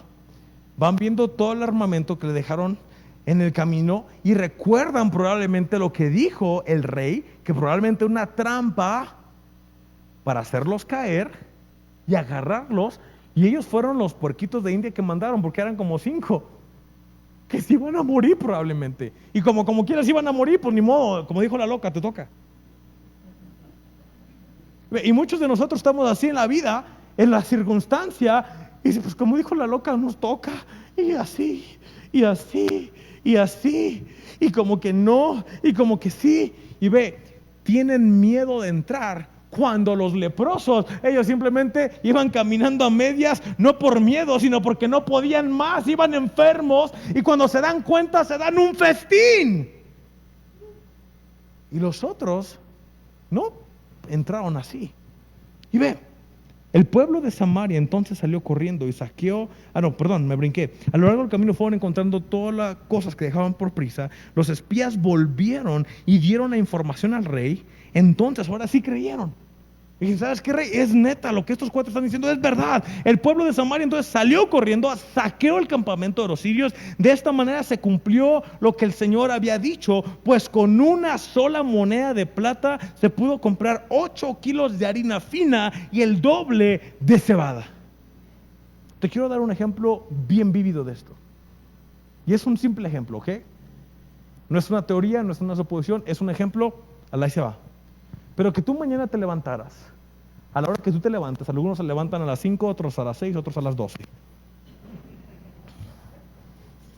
van viendo todo el armamento que le dejaron en el camino, y recuerdan probablemente lo que dijo el rey, que probablemente una trampa para hacerlos caer y agarrarlos. Y ellos fueron los puerquitos de India que mandaron, porque eran como 5 que se iban a morir probablemente. Y como quieras iban a morir, pues ni modo, como dijo la loca, te toca. Y muchos de nosotros estamos así en la vida, en la circunstancia, y dice, pues como dijo la loca, nos toca. Y así, y así, y así, y como que no, y como que sí. Y ve, tienen miedo de entrar. Cuando los leprosos, ellos simplemente iban caminando a medias, no por miedo, sino porque no podían más, iban enfermos, y cuando se dan cuenta se dan un festín. Y los otros no entraron así. Y ve, el pueblo de Samaria entonces salió corriendo y saqueó, me brinqué. A lo largo del camino fueron encontrando todas las cosas que dejaban por prisa. Los espías volvieron y dieron la información al rey. Entonces ahora sí creyeron. Y dije, ¿sabes qué, rey? Es neta, lo que estos cuates están diciendo es verdad. El pueblo de Samaria entonces salió corriendo, saqueó el campamento de los sirios. De esta manera se cumplió lo que el Señor había dicho, pues con una sola moneda de plata se pudo comprar 8 kilos de harina fina y el doble de cebada. Te quiero dar un ejemplo bien vívido de esto. Y es un simple ejemplo, ¿ok? No es una teoría, no es una suposición, es un ejemplo, ahí se va. Pero que tú mañana te levantaras, a la hora que tú te levantas, algunos se levantan a las 5, otros a las 6, otros a las 12.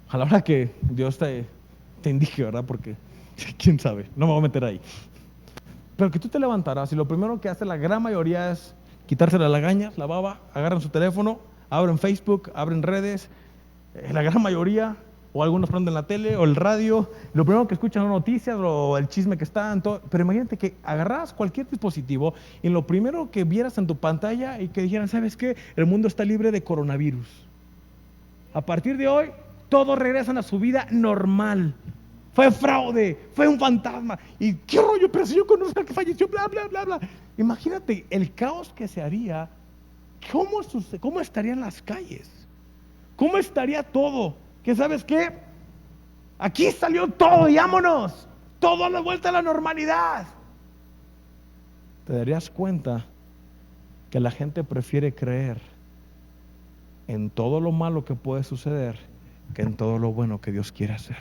A la hora que Dios te indique, ¿verdad? Porque, quién sabe, no me voy a meter ahí. Pero que tú te levantaras y lo primero que hace la gran mayoría es quitarse las lagañas, la baba, agarran su teléfono, abren Facebook, abren redes, la gran mayoría, o algunos prenden la tele o el radio, lo primero que escuchan son noticias o el chisme que está en todo. Pero imagínate que agarras cualquier dispositivo y lo primero que vieras en tu pantalla y que dijeran, ¿sabes qué? El mundo está libre de coronavirus. A partir de hoy, todos regresan a su vida normal. Fue fraude, fue un fantasma. ¿Y qué rollo? Pero si yo conozco al que falleció, bla, bla, bla, bla. Imagínate el caos que se haría. ¿Cómo estarían las calles? ¿Cómo estaría todo? Que ¿sabes qué? Aquí salió todo y vámonos. Todo a la vuelta a la normalidad. Te darías cuenta que la gente prefiere creer en todo lo malo que puede suceder que en todo lo bueno que Dios quiere hacer.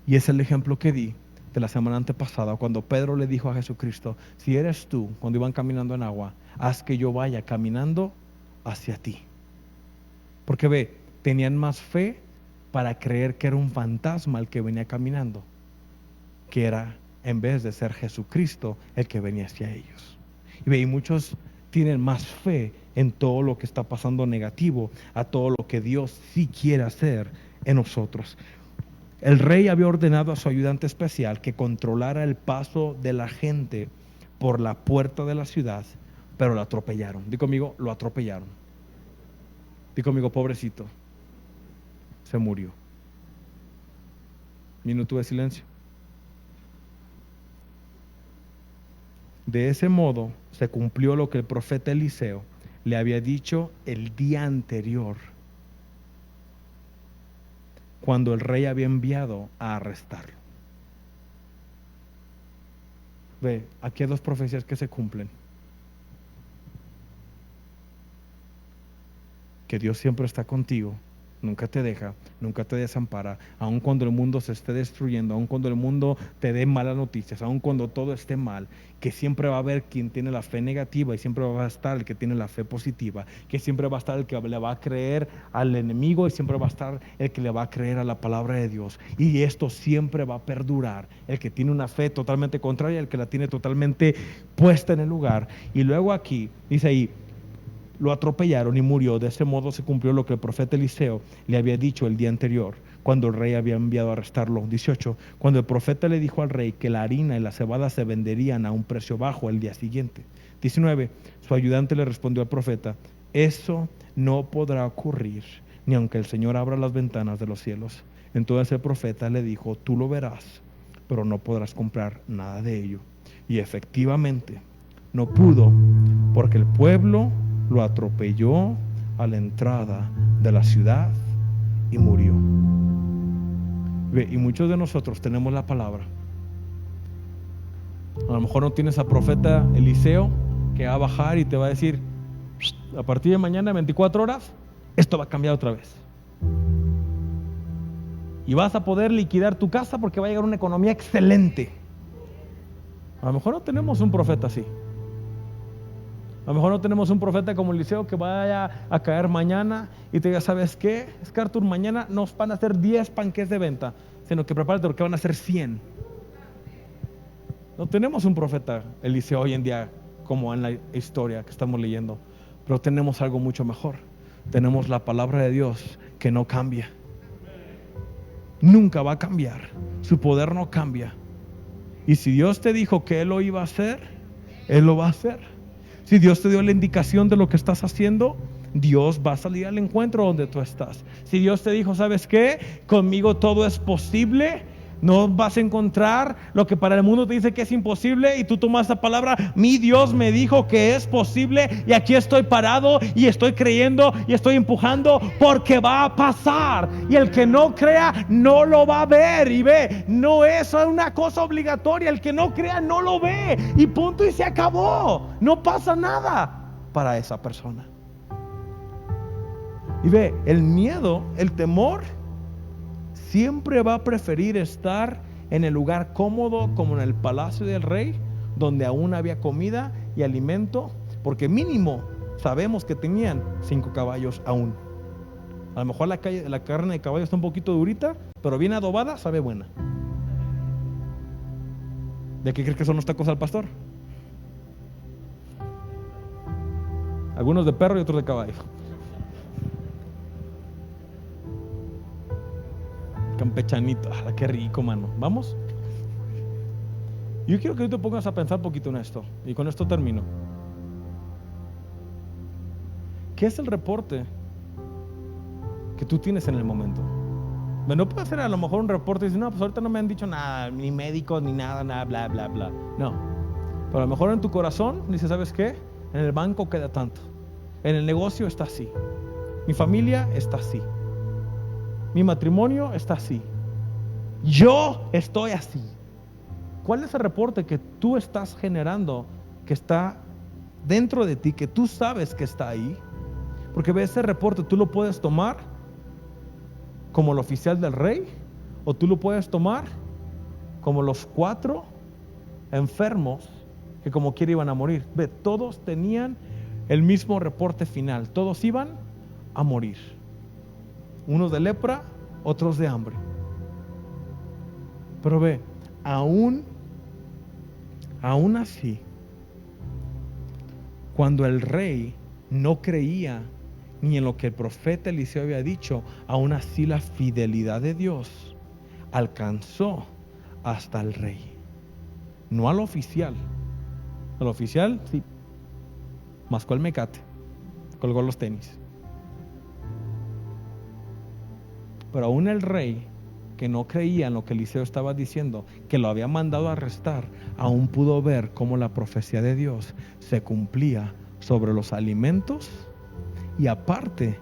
Y es el ejemplo que di de la semana antepasada, cuando Pedro le dijo a Jesucristo, si eres tú, cuando iban caminando en agua, haz que yo vaya caminando hacia ti. Porque ve, tenían más fe para creer que era un fantasma el que venía caminando, que era en vez de ser Jesucristo el que venía hacia ellos. Y ve, y muchos tienen más fe en todo lo que está pasando negativo, a todo lo que Dios sí quiere hacer en nosotros. El rey había ordenado a su ayudante especial que controlara el paso de la gente por la puerta de la ciudad, pero lo atropellaron. Di conmigo, lo atropellaron. Di conmigo, pobrecito, se murió. Minuto de silencio. De ese modo se cumplió lo que el profeta Eliseo le había dicho el día anterior, cuando el rey había enviado a arrestarlo. Ve, aquí hay dos profecías que se cumplen. Que Dios siempre está contigo, nunca te deja, nunca te desampara, aun cuando el mundo se esté destruyendo, aun cuando el mundo te dé malas noticias, aun cuando todo esté mal, que siempre va a haber quien tiene la fe negativa y siempre va a estar el que tiene la fe positiva, que siempre va a estar el que le va a creer al enemigo y siempre va a estar el que le va a creer a la palabra de Dios. Y esto siempre va a perdurar, el que tiene una fe totalmente contraria, el que la tiene totalmente puesta en el lugar. Y luego aquí, dice ahí, lo atropellaron y murió. De ese modo se cumplió lo que el profeta Eliseo le había dicho el día anterior, cuando el rey había enviado a arrestarlo. 18. Cuando el profeta le dijo al rey que la harina y la cebada se venderían a un precio bajo el día siguiente. 19. Su ayudante le respondió al profeta, eso no podrá ocurrir, ni aunque el Señor abra las ventanas de los cielos. Entonces el profeta le dijo, tú lo verás, pero no podrás comprar nada de ello. Y efectivamente no pudo, porque el pueblo lo atropelló a la entrada de la ciudad y murió. Ve, y muchos de nosotros tenemos la palabra. A lo mejor no tienes a profeta Eliseo que va a bajar y te va a decir, a partir de mañana 24 horas esto va a cambiar otra vez y vas a poder liquidar tu casa porque va a llegar una economía excelente. A lo mejor no tenemos un profeta así. A lo mejor no tenemos un profeta como Eliseo que vaya a caer mañana y te diga, ¿sabes qué? Es que Artur, mañana nos van a hacer 10 panques de venta, sino que prepárate porque van a ser 100. No tenemos un profeta Eliseo hoy en día como en la historia que estamos leyendo, pero tenemos algo mucho mejor. Tenemos la palabra de Dios que no cambia. Nunca va a cambiar. Su poder no cambia. Y si Dios te dijo que Él lo iba a hacer, Él lo va a hacer. Si Dios te dio la indicación de lo que estás haciendo, Dios va a salir al encuentro donde tú estás. Si Dios te dijo, ¿sabes qué? Conmigo todo es posible, No vas a encontrar lo que para el mundo te dice que es imposible y tú tomas esa palabra. Mi Dios me dijo que es posible y aquí estoy parado y estoy creyendo y estoy empujando porque va a pasar. Y el que no crea no lo va a ver. Y ve, no es una cosa obligatoria. El que no crea no lo ve y punto y se acabó. No pasa nada para esa persona. Y ve, el miedo, el temor siempre va a preferir estar en el lugar cómodo como en el palacio del rey, donde aún había comida y alimento, porque mínimo sabemos que tenían 5 caballos aún. A lo mejor la carne de caballo está un poquito durita, pero bien adobada, sabe buena. ¿De qué crees que son los tacos al pastor? Algunos de perro y otros de caballo. Campechanito, qué rico, mano. ¿Vamos? Yo quiero que tú te pongas a pensar un poquito en esto, y con esto termino. ¿Qué es el reporte que tú tienes en el momento? No puede ser a lo mejor un reporte y decir, no, pues ahorita no me han dicho nada, ni médicos, ni nada, bla, bla, bla. No. Pero a lo mejor en tu corazón dices, ¿sabes qué? En el banco queda tanto. En el negocio está así. Mi familia está así. Mi matrimonio está así. Yo estoy así. ¿Cuál es el reporte que tú estás generando, que está dentro de ti, que tú sabes que está ahí? Porque ese reporte tú lo puedes tomar como el oficial del rey, o tú lo puedes tomar como los 4 enfermos que como quiera iban a morir. Ve, todos tenían el mismo reporte final. Todos iban a morir. Unos de lepra, otros de hambre. Pero ve, aún así, cuando el rey no creía ni en lo que el profeta Eliseo había dicho, aún así la fidelidad de Dios alcanzó hasta el rey, no al oficial. El oficial, sí, mascó el mecate, colgó los tenis. Pero aún el rey, que no creía en lo que Eliseo estaba diciendo, que lo había mandado a arrestar, aún pudo ver cómo la profecía de Dios se cumplía sobre los alimentos y aparte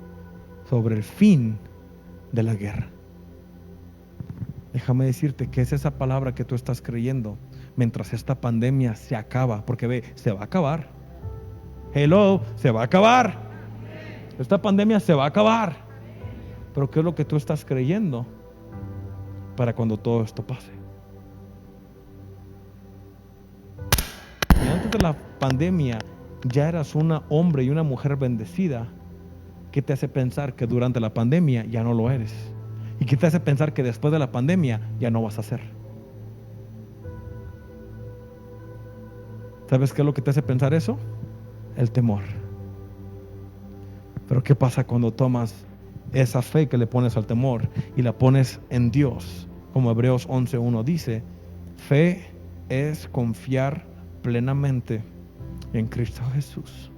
sobre el fin de la guerra. Déjame decirte que es esa palabra que tú estás creyendo mientras esta pandemia se acaba, porque ve, se va a acabar. Hello, se va a acabar. Esta pandemia se va a acabar. Pero ¿qué es lo que tú estás creyendo para cuando todo esto pase? Y antes de la pandemia ya eras un hombre y una mujer bendecida. ¿Qué te hace pensar que durante la pandemia ya no lo eres? ¿Y qué te hace pensar que después de la pandemia ya no vas a ser? ¿Sabes qué es lo que te hace pensar eso? El temor. Pero ¿qué pasa cuando tomas esa fe que le pones al temor y la pones en Dios? Como Hebreos 11:1 dice, fe es confiar plenamente en Cristo Jesús,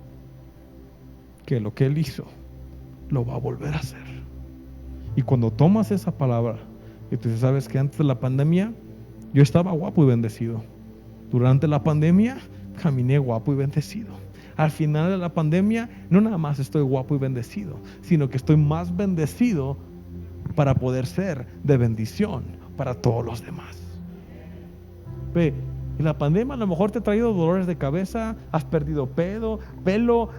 que lo que Él hizo lo va a volver a hacer. Y cuando tomas esa palabra y tú dices, sabes que antes de la pandemia yo estaba guapo y bendecido, durante la pandemia caminé guapo y bendecido, al final de la pandemia no nada más estoy guapo y bendecido, sino que estoy más bendecido para poder ser de bendición para todos los demás. Ve, y la pandemia a lo mejor te ha traído dolores de cabeza, has perdido pelo,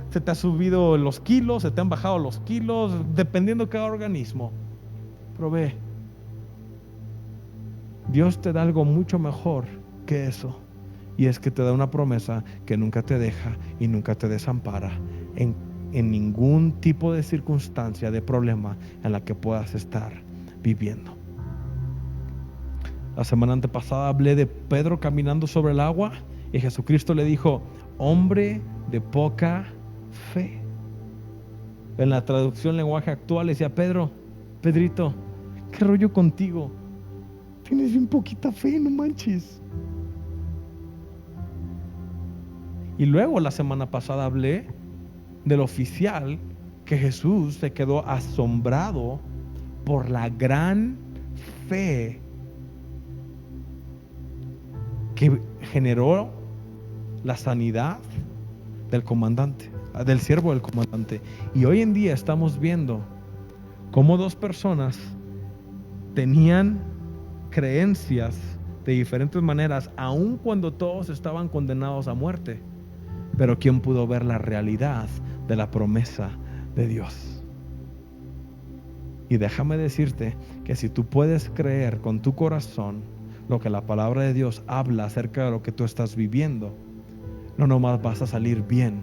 se te ha subido los kilos, se te han bajado los kilos, dependiendo de cada organismo. Pero ve, Dios te da algo mucho mejor que eso. Y es que te da una promesa que nunca te deja y nunca te desampara en ningún tipo de circunstancia, de problema en la que puedas estar viviendo. La semana antepasada hablé de Pedro caminando sobre el agua y Jesucristo le dijo, hombre de poca fe. En la traducción lenguaje actual decía, Pedrito, ¿qué rollo contigo? Tienes bien poquita fe, no manches. Y luego la semana pasada hablé del oficial que Jesús se quedó asombrado por la gran fe que generó la sanidad del comandante, del siervo del comandante. Y hoy en día estamos viendo cómo dos personas tenían creencias de diferentes maneras, aun cuando todos estaban condenados a muerte. Pero ¿quién pudo ver la realidad de la promesa de Dios? Y déjame decirte que si tú puedes creer con tu corazón lo que la palabra de Dios habla acerca de lo que tú estás viviendo, no nomás vas a salir bien,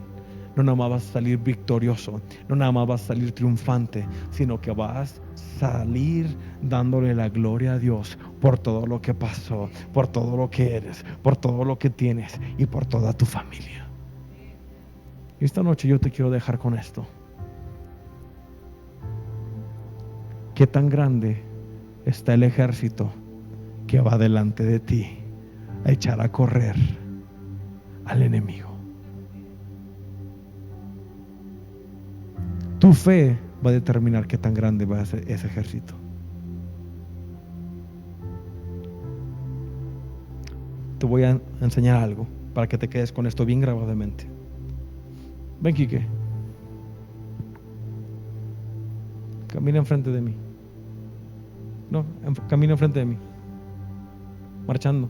no nomás vas a salir victorioso, no nada más vas a salir triunfante, sino que vas a salir dándole la gloria a Dios por todo lo que pasó, por todo lo que eres, por todo lo que tienes y por toda tu familia. Y esta noche yo te quiero dejar con esto. ¿Qué tan grande está el ejército que va delante de ti a echar a correr al enemigo? Tu fe va a determinar qué tan grande va a ser ese ejército. Te voy a enseñar algo para que te quedes con esto bien grabado de mente. Ven, Quique. Camina enfrente de mí. No, camina enfrente de mí. Marchando.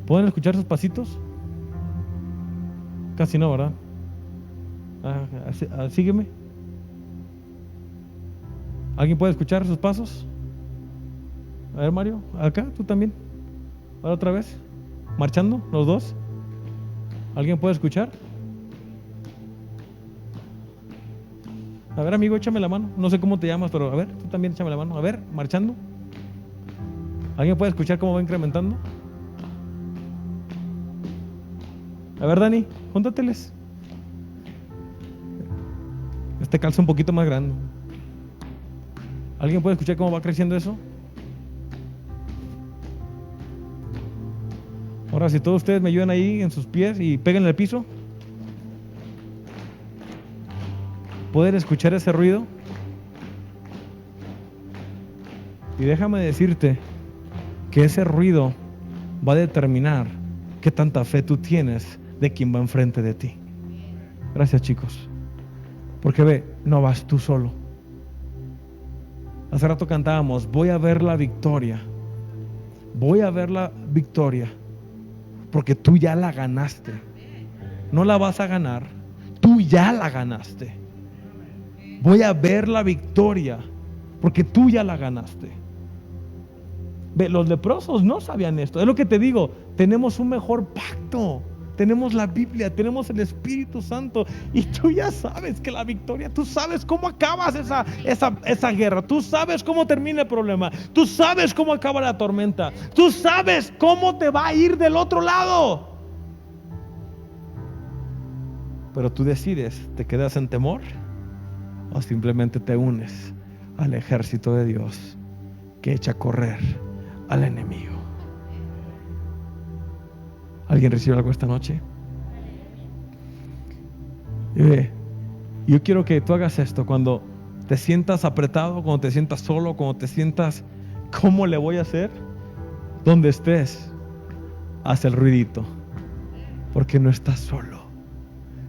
¿Pueden escuchar sus pasitos? Casi no, ¿verdad? Sígueme. ¿Alguien puede escuchar sus pasos? A ver, Mario, acá, tú también. Ahora otra vez. Marchando, los dos. ¿Alguien puede escuchar? A ver, amigo, échame la mano. No sé cómo te llamas, pero a ver, tú también échame la mano. A ver, marchando. ¿Alguien puede escuchar cómo va incrementando? A ver, Dani, júntateles. Este calza un poquito más grande. ¿Alguien puede escuchar cómo va creciendo eso? Ahora, si todos ustedes me ayudan ahí en sus pies y peguen el piso, ¿pueden escuchar ese ruido? Y déjame decirte que ese ruido va a determinar qué tanta fe tú tienes de quien va enfrente de ti. Gracias, chicos. Porque ve, no vas tú solo. Hace rato cantábamos, voy a ver la victoria. Voy a ver la victoria. Porque tú ya la ganaste. No la vas a ganar. Tú ya la ganaste. Voy a ver la victoria. Porque tú ya la ganaste. Ve, los leprosos no sabían esto. Es lo que te digo. Tenemos un mejor pacto. Tenemos la Biblia, tenemos el Espíritu Santo. Y tú ya sabes que la victoria, tú sabes cómo acabas esa guerra. Tú sabes cómo termina el problema. Tú sabes cómo acaba la tormenta. Tú sabes cómo te va a ir del otro lado. Pero tú decides, ¿te quedas en temor? O simplemente te unes al ejército de Dios que echa a correr al enemigo. ¿Alguien recibe algo esta noche? Yo quiero que tú hagas esto cuando te sientas apretado, cuando te sientas solo, cuando te sientas, ¿cómo le voy a hacer? Donde estés, haz el ruidito, porque no estás solo.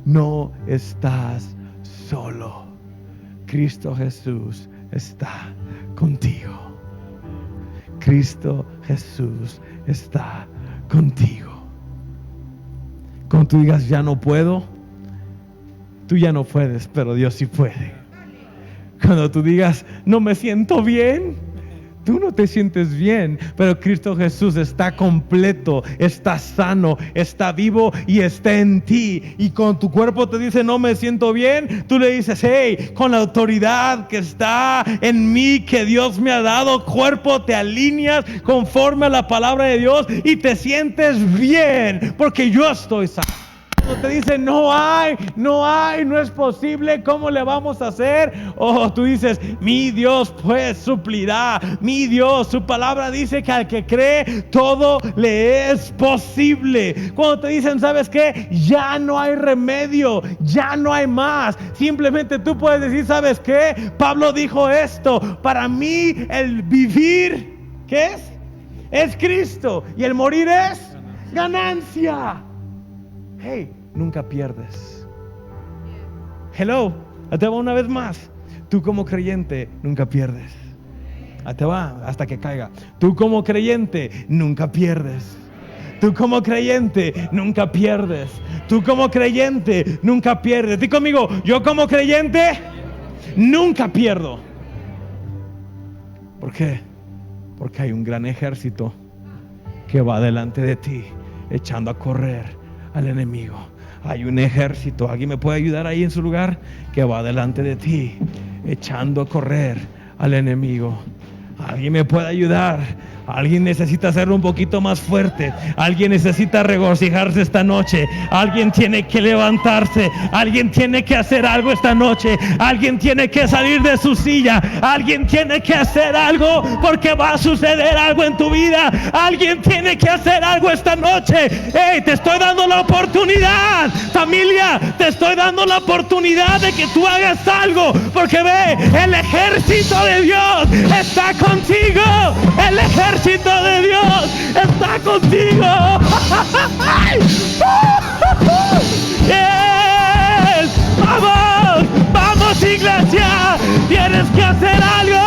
No estás solo. Cristo Jesús está contigo. Cristo Jesús está contigo. Cuando tú digas ya no puedo, tú ya no puedes, pero Dios sí puede. Cuando tú digas no me siento bien, tú no te sientes bien, pero Cristo Jesús está completo, está sano, está vivo y está en ti. Y cuando tu cuerpo te dice no me siento bien, tú le dices, hey, con la autoridad que está en mí, que Dios me ha dado, cuerpo, te alineas conforme a la palabra de Dios y te sientes bien, porque yo estoy sano. Te dicen no es posible, ¿cómo le vamos a hacer? Oh, tú dices, mi Dios pues suplirá, mi Dios, su palabra dice que al que cree todo le es posible. Cuando te dicen, ¿sabes qué? Ya no hay remedio, ya no hay más, simplemente tú puedes decir, ¿sabes qué? Pablo dijo esto, para mí el vivir, ¿qué es? es Cristo y el morir es ganancia. Hey, nunca pierdes. Hello, te va una vez más. Tú como creyente nunca pierdes. Te va hasta que caiga. Tú como creyente nunca pierdes. Tú como creyente nunca pierdes. Tú como creyente nunca pierdes. Di conmigo, yo como creyente nunca pierdo. ¿Por qué? Porque hay un gran ejército que va delante de ti, echando a correr al enemigo. Hay un ejército, ¿alguien me puede ayudar ahí en su lugar? Que va delante de ti, echando a correr al enemigo. ¿Alguien me puede ayudar? Alguien necesita hacerlo un poquito más fuerte. Alguien necesita regocijarse esta noche. Alguien tiene que levantarse. Alguien tiene que hacer algo esta noche. Alguien tiene que salir de su silla. Alguien tiene que hacer algo porque va a suceder algo en tu vida. Alguien tiene que hacer algo esta noche. Hey, te estoy dando la oportunidad, familia. Te estoy dando la oportunidad de que tú hagas algo, porque ve, el ejército de Dios está contigo. El ejército de Dios está contigo. Yes. Vamos, vamos, iglesia. Tienes que hacer algo.